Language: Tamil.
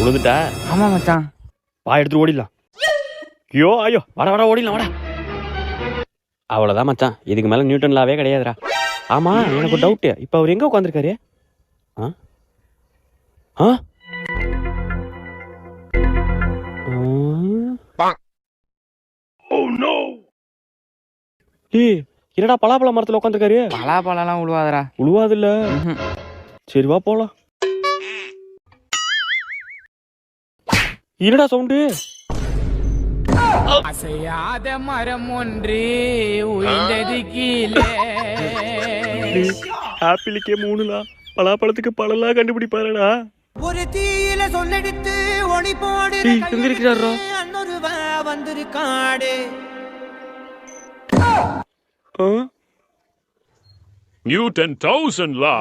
உழுதுட்டா? ஆமா மச்சான். வா எடுத்துட்டு ஓடிடலாம். ஐயோ வட ஓடிடலாம் வாடா. அவ்வளோதான் மச்சான், இதுக்கு மேலே நியூட்டன் லாவே கிடையாதுடா. ஆமா, எனக்கு ஒரு டவுட்டு. இப்போ அவர் எங்கே உட்காந்துருக்காரு? என்னடா பலாப்பழ மரத்தில் உட்காந்துருக்காரு? பலாப்பழம்லாம் உழுவாதரா. உழுவாது இல்ல? சரி வா போலாம். என்னடா சவுண்டு? அசையாத மரம் ஒன்று உயிர்ந்தது கீழே. ஆப்பிளுக்கே 3 பலாப்பழத்துக்கு பழலாம் கண்டுபிடிப்பாருடா. ஒரு தீயில சொல்லெடுத்து ஒளி போடு எந்திருக்கிறாரா? அன்னொரு வந்திருக்காடு. Newton 1000 law.